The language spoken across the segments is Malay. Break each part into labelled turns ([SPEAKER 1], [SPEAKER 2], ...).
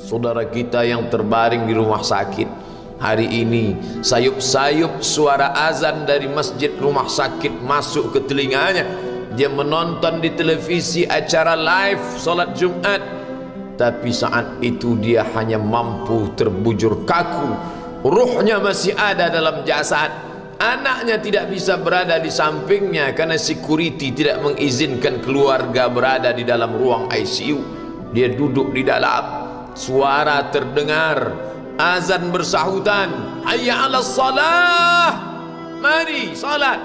[SPEAKER 1] Saudara kita yang terbaring di rumah sakit hari ini, sayup-sayup suara azan dari masjid rumah sakit masuk ke telinganya. Dia menonton di televisi acara live solat Jumat, tapi saat itu dia hanya mampu terbujur kaku. Ruhnya masih ada dalam jasad. Anaknya tidak bisa berada di sampingnya karena security tidak mengizinkan keluarga berada di dalam ruang ICU. Dia duduk di dalam. Suara terdengar, azan bersahutan, hayya 'alas salah, mari salat,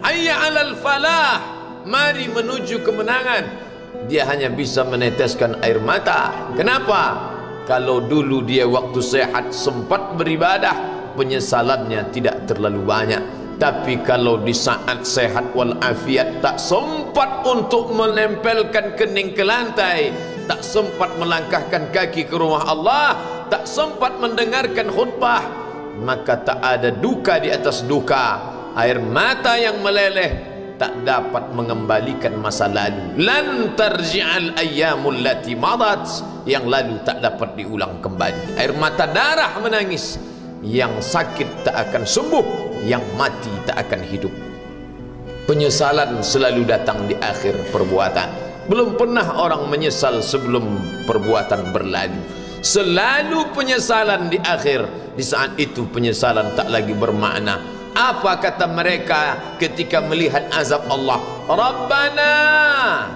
[SPEAKER 1] hayya 'alal falah, mari menuju kemenangan. Dia hanya bisa meneteskan air mata. Kenapa? Kalau dulu dia waktu sehat sempat beribadah, penyesalannya tidak terlalu banyak. Tapi kalau di saat sehat walafiat tak sempat untuk menempelkan kening ke lantai, tak sempat melangkahkan kaki ke rumah Allah, tak sempat mendengarkan khutbah, maka tak ada duka di atas duka. Air mata yang meleleh tak dapat mengembalikan masa lalu. Lan tarji'al ayyamul lati madat, yang lalu tak dapat diulang kembali. Air mata darah menangis, yang sakit tak akan sembuh, yang mati tak akan hidup. Penyesalan selalu datang di akhir perbuatan. Belum pernah orang menyesal sebelum perbuatan berlalu. Selalu penyesalan di akhir. Di saat itu penyesalan tak lagi bermakna. Apa kata mereka ketika melihat azab Allah? Rabbana,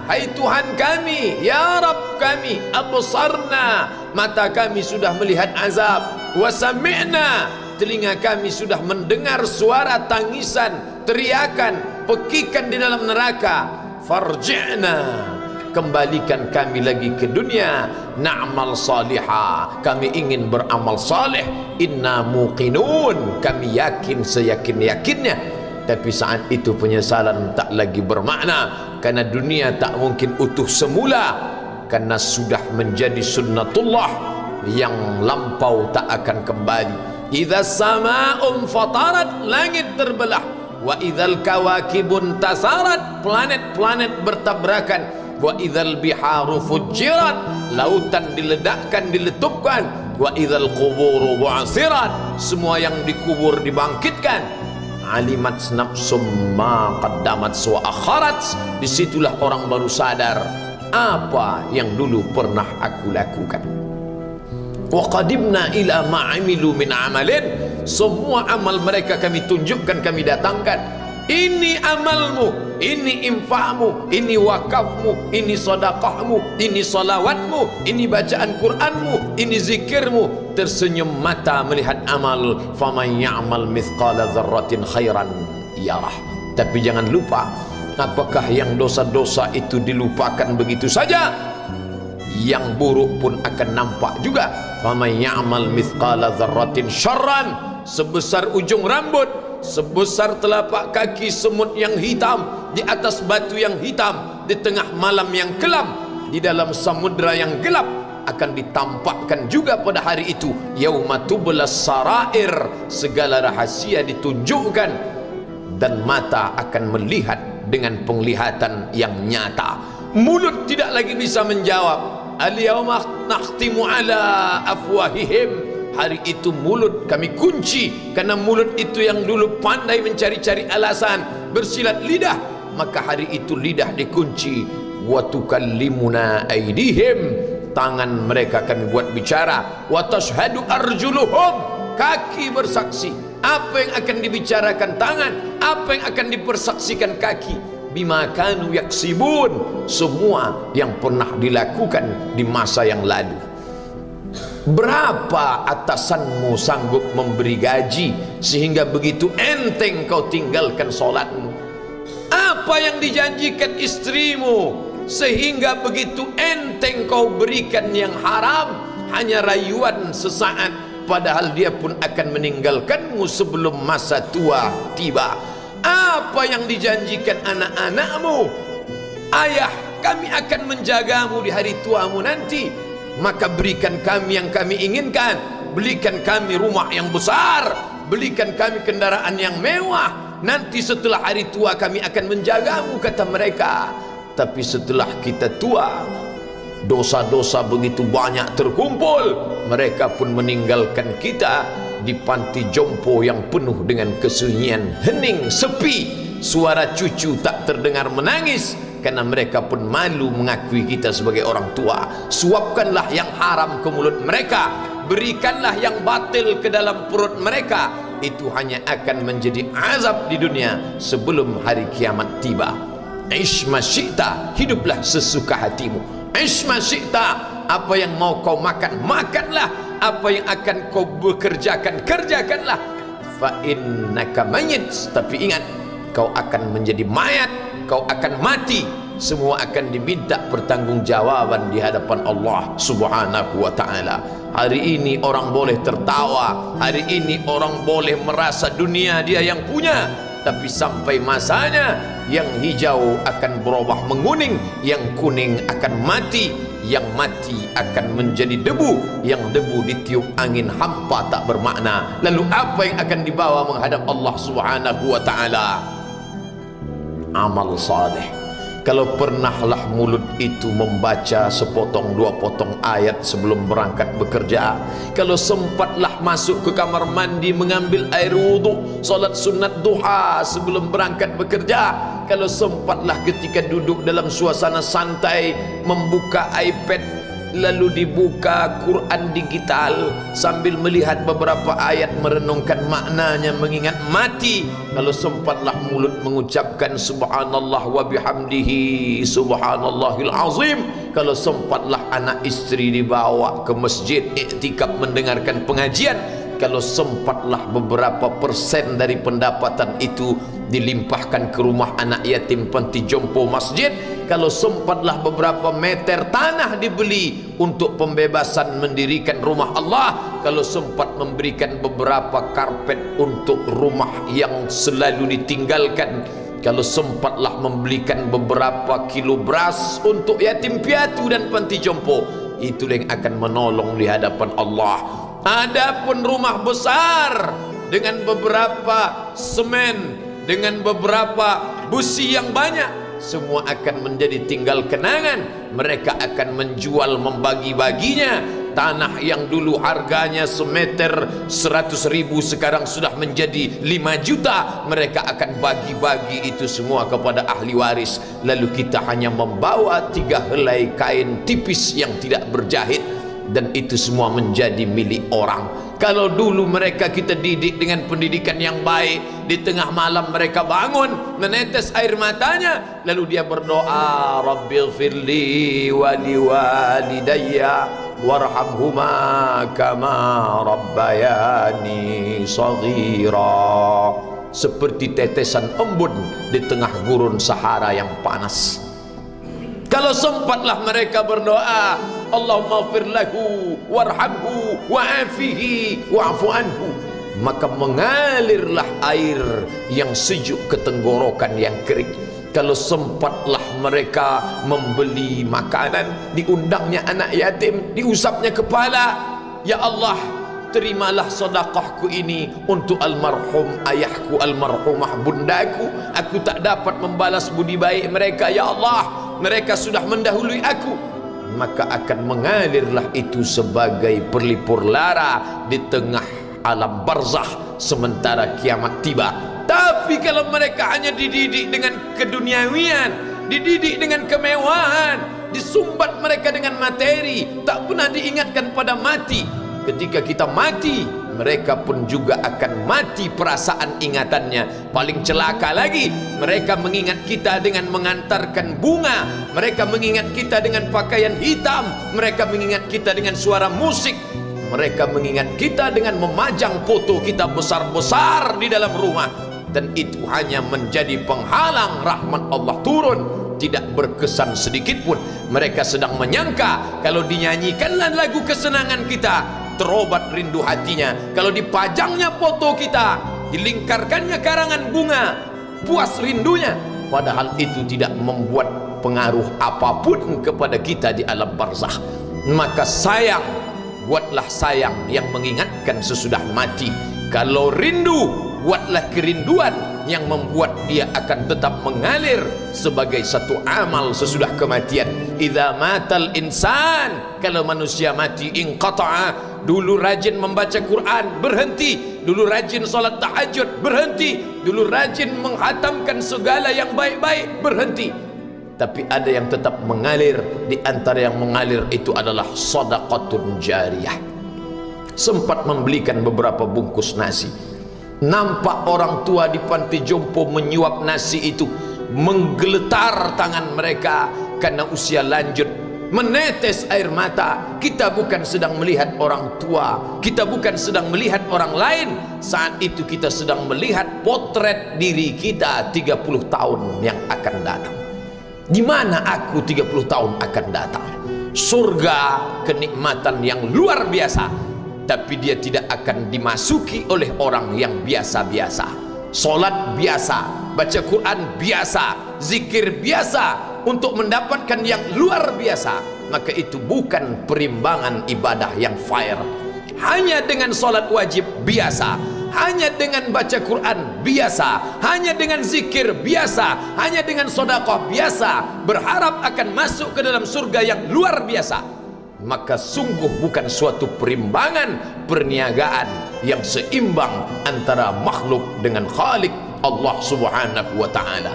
[SPEAKER 1] hai Tuhan kami, ya Rabb kami, absarna, mata kami sudah melihat azab, wa sami'na, telinga kami sudah mendengar suara tangisan, teriakan, pekikan di dalam neraka. Farji'na, kembalikan kami lagi ke dunia, na'mal salihah, kami ingin beramal saleh, inna muqinun, kami yakin seyakin-yakinnya. Tapi saat itu penyesalan tak lagi bermakna, karena dunia tak mungkin utuh semula, karena sudah menjadi sunnatullah yang lampau tak akan kembali. Idza sama'un fatarat, langit terbelah, wa idzal kawakibun tasarat, planet-planet bertabrakan, wa idzal biharu fujirat, lautan diledakkan, diletupkan, wa idzal quburu bu'asirat, semua yang dikubur dibangkitkan. Alimat nafsum ma qaddamat wa akharat, disitulah orang baru sadar apa yang dulu pernah aku lakukan. Wa qadimna ila ma amilu min amalin, semua amal mereka kami tunjukkan, kami datangkan. Ini amalmu, ini infakmu, ini wakafmu, ini sedekahmu, ini salawatmu, ini bacaan Qur'anmu, ini zikirmu. Tersenyum mata melihat amal. Faman ya'mal mithqala dzarratin khairan yarah. Tapi jangan lupa, apakah yang dosa-dosa itu dilupakan begitu saja? Yang buruk pun akan nampak juga. Faman ya'mal mithqala dzarratin syarran, sebesar ujung rambut, sebesar telapak kaki semut yang hitam, di atas batu yang hitam, di tengah malam yang kelam, di dalam samudra yang gelap, akan ditampakkan juga pada hari itu. Yauma tublas sarair, segala rahasia ditunjukkan, dan mata akan melihat dengan penglihatan yang nyata. Mulut tidak lagi bisa menjawab. Al-yauma nakhtimu ala afwahihim, hari itu mulut kami kunci, karena mulut itu yang dulu pandai mencari-cari alasan, bersilat lidah, maka hari itu lidah dikunci. Wa tukallimuna aydihim, tangan mereka kami buat bicara. Wa tashhadu arjuluhum, kaki bersaksi. Apa yang akan dibicarakan tangan, apa yang akan dipersaksikan kaki? Bima kanu yaksibun, semua yang pernah dilakukan di masa yang lalu. Berapa atasanmu sanggup memberi gaji sehingga begitu enteng kau tinggalkan solatmu? Apa yang dijanjikan istrimu sehingga begitu enteng kau berikan yang haram? Hanya rayuan sesaat, padahal dia pun akan meninggalkanmu sebelum masa tua tiba. Apa yang dijanjikan anak-anakmu? Ayah, kami akan menjagamu di hari tuamu nanti, maka berikan kami yang kami inginkan, belikan kami rumah yang besar, belikan kami kendaraan yang mewah, nanti setelah hari tua kami akan menjagamu, kata mereka. Tapi setelah kita tua, dosa-dosa begitu banyak terkumpul, mereka pun meninggalkan kita di panti jompo yang penuh dengan kesunyian, hening, sepi. Suara cucu tak terdengar menangis karena mereka pun malu mengakui kita sebagai orang tua. Suapkanlah yang haram ke mulut mereka, berikanlah yang batil ke dalam perut mereka. Itu hanya akan menjadi azab di dunia sebelum hari kiamat tiba. Ish ma syi'ta, hiduplah sesuka hatimu. Ish ma syi'ta, apa yang mau kau makan, makanlah. Apa yang akan kau bekerjakan, kerjakanlah. Fa innaka mayyit, tapi ingat, kau akan menjadi mayat, kau akan mati. Semua akan diminta pertanggungjawaban di hadapan Allah Subhanahu wa ta'ala. Hari ini orang boleh tertawa, hari ini orang boleh merasa dunia dia yang punya, tapi sampai masanya yang hijau akan berubah menguning, yang kuning akan mati, yang mati akan menjadi debu, yang debu ditiup angin hampa tak bermakna. Lalu apa yang akan dibawa menghadap Allah Subhanahu wa ta'ala? Amal saleh. Kalau pernahlah mulut itu membaca sepotong dua potong ayat sebelum berangkat bekerja, kalau sempatlah masuk ke kamar mandi mengambil air wudhu, solat sunat duha sebelum berangkat bekerja, kalau sempatlah ketika duduk dalam suasana santai membuka iPad lalu dibuka Quran digital sambil melihat beberapa ayat merenungkan maknanya, mengingat mati, kalau sempatlah mulut mengucapkan subhanallah wa bihamdihi subhanallahil azim, kalau sempatlah anak istri dibawa ke masjid iktikaf mendengarkan pengajian, kalau sempatlah beberapa persen dari pendapatan itu dilimpahkan ke rumah anak yatim panti jompo masjid, kalau sempatlah beberapa meter tanah dibeli untuk pembebasan mendirikan rumah Allah, kalau sempat memberikan beberapa karpet untuk rumah yang selalu ditinggalkan, kalau sempatlah membelikan beberapa kilo beras untuk yatim piatu dan panti jompo, itulah yang akan menolong di hadapan Allah. Adapun rumah besar dengan beberapa semen, dengan beberapa busi yang banyak, semua akan menjadi tinggal kenangan. Mereka akan menjual, membagi-baginya. Tanah yang dulu harganya semeter 100.000 sekarang sudah menjadi 5 juta. Mereka akan bagi-bagi itu semua kepada ahli waris. Lalu kita hanya membawa 3 helai kain tipis yang tidak berjahit, dan itu semua menjadi milik orang. Kalau dulu mereka kita didik dengan pendidikan yang baik, di tengah malam mereka bangun menetes air matanya, lalu dia berdoa, Rabbighfirli wa liwalidayya warhamhuma kama rabbayani shaghira, seperti tetesan embun di tengah gurun Sahara yang panas. Kalau sempatlah mereka berdoa, Allahumma ighfir lahu warhamhu wa'afihi wa'fu anhu, maka mengalirlah air yang sejuk ke tenggorokan yang kering. Kalau sempatlah mereka membeli makanan, diundangnya anak yatim, diusapnya kepala, ya Allah, terimalah sedekahku ini untuk almarhum ayahku, almarhumah bundaku. Aku tak dapat membalas budi baik mereka, ya Allah, mereka sudah mendahului aku. Maka akan mengalirlah itu sebagai perlipur lara di tengah alam barzakh sementara kiamat tiba. Tapi kalau mereka hanya dididik dengan keduniawian, dididik dengan kemewahan, disumbat mereka dengan materi, tak pernah diingatkan pada mati, ketika kita mati, mereka pun juga akan mati perasaan ingatannya. Paling celaka lagi, mereka mengingat kita dengan mengantarkan bunga, mereka mengingat kita dengan pakaian hitam, mereka mengingat kita dengan suara musik, mereka mengingat kita dengan memajang foto kita besar-besar di dalam rumah. Dan itu hanya menjadi penghalang rahmat Allah turun, tidak berkesan sedikit pun. Mereka sedang menyangka kalau dinyanyikanlah lagu kesenangan kita, terobat rindu hatinya. Kalau dipajangnya foto kita, dilingkarkannya karangan bunga, puas rindunya. Padahal itu tidak membuat pengaruh apapun kepada kita di alam barzakh. Maka sayang, buatlah sayang yang mengingatkan sesudah mati. Kalau rindu, buatlah kerinduan yang membuat dia akan tetap mengalir sebagai satu amal sesudah kematian. Idza matal insan, kalau manusia mati, inqata'a, dulu rajin membaca Quran berhenti, dulu rajin salat tahajud berhenti, dulu rajin menghatamkan segala yang baik-baik berhenti. Tapi ada yang tetap mengalir. Di antara yang mengalir itu adalah shadaqatun jariyah. Sempat membelikan beberapa bungkus nasi, nampak orang tua di panti jompo menyuap nasi itu, menggeletar tangan mereka karena usia lanjut, menetes air mata. Kita bukan sedang melihat orang tua, kita bukan sedang melihat orang lain, saat itu kita sedang melihat potret diri kita 30 tahun yang akan datang. Di mana aku 30 tahun akan datang? Surga, kenikmatan yang luar biasa, tapi dia tidak akan dimasuki oleh orang yang biasa-biasa. Solat biasa, baca Quran biasa, zikir biasa, untuk mendapatkan yang luar biasa, maka itu bukan perimbangan ibadah yang fair. Hanya dengan solat wajib biasa, hanya dengan baca Quran biasa, hanya dengan zikir biasa, hanya dengan sedekah biasa, berharap akan masuk ke dalam surga yang luar biasa, maka sungguh bukan suatu perimbangan perniagaan yang seimbang antara makhluk dengan Khalik Allah Subhanahu wa ta'ala.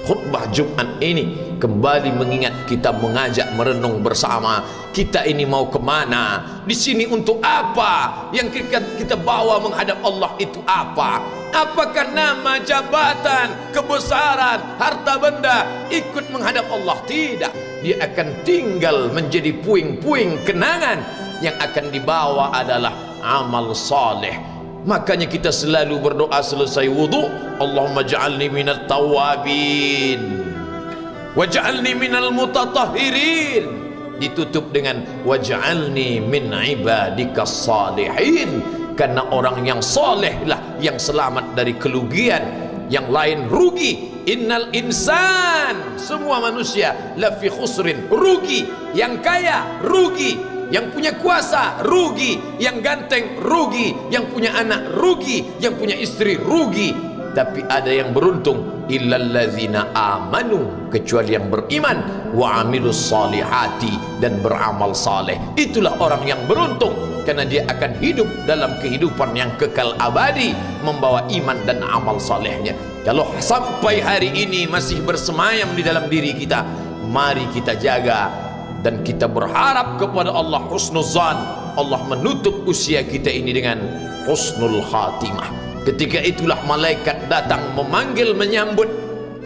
[SPEAKER 1] Khutbah Jumat ini kembali mengingat kita, mengajak merenung bersama, kita ini mau kemana, di sini untuk apa, yang kita bawa menghadap Allah itu apa? Apakah nama, jabatan, kebesaran, harta benda ikut menghadap Allah? Tidak. Dia akan tinggal menjadi puing-puing kenangan. Yang akan dibawa adalah amal saleh. Makanya kita selalu berdoa selesai wudu, Allahumma ja'alni minat tawabin waj'alni minal mutatahhirin, ditutup dengan waj'alni min ibadikas salihin, karena orang yang saleh lah yang selamat dari kerugian, yang lain rugi. Innal insan, semua manusia lafi khusrin, rugi. Yang kaya rugi, yang punya kuasa rugi, yang ganteng rugi, yang punya anak rugi, yang punya istri rugi. Tapi ada yang beruntung, illallazina amanu, kecuali yang beriman, wa amilus salihati, dan beramal saleh. Itulah orang yang beruntung, karena dia akan hidup dalam kehidupan yang kekal abadi, membawa iman dan amal salehnya. Kalau sampai hari ini masih bersemayam di dalam diri kita, mari kita jaga dan kita berharap kepada Allah husnuzan. Allah menutup usia kita ini dengan husnul khatimah. Ketika itulah malaikat datang memanggil, menyambut,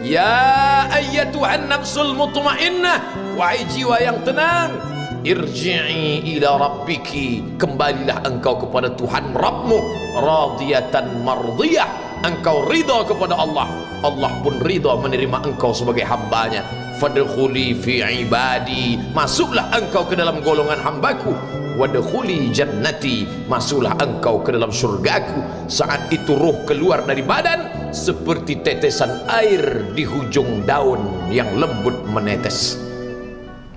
[SPEAKER 1] ya ayyatuhan nafsul mutmainnah, wahai jiwa yang tenang, irji'i ila rabbiki, kembalilah engkau kepada Tuhan Rabbmu, radiyatan mardiyah, engkau ridha kepada Allah, Allah pun ridha menerima engkau sebagai hambanya. Fadkhuli fi ibadi, masuklah engkau ke dalam golongan hambaku. Wadkhuli jannati, masuklah engkau ke dalam surgaku. Saat itu ruh keluar dari badan seperti tetesan air di hujung daun yang lembut menetes.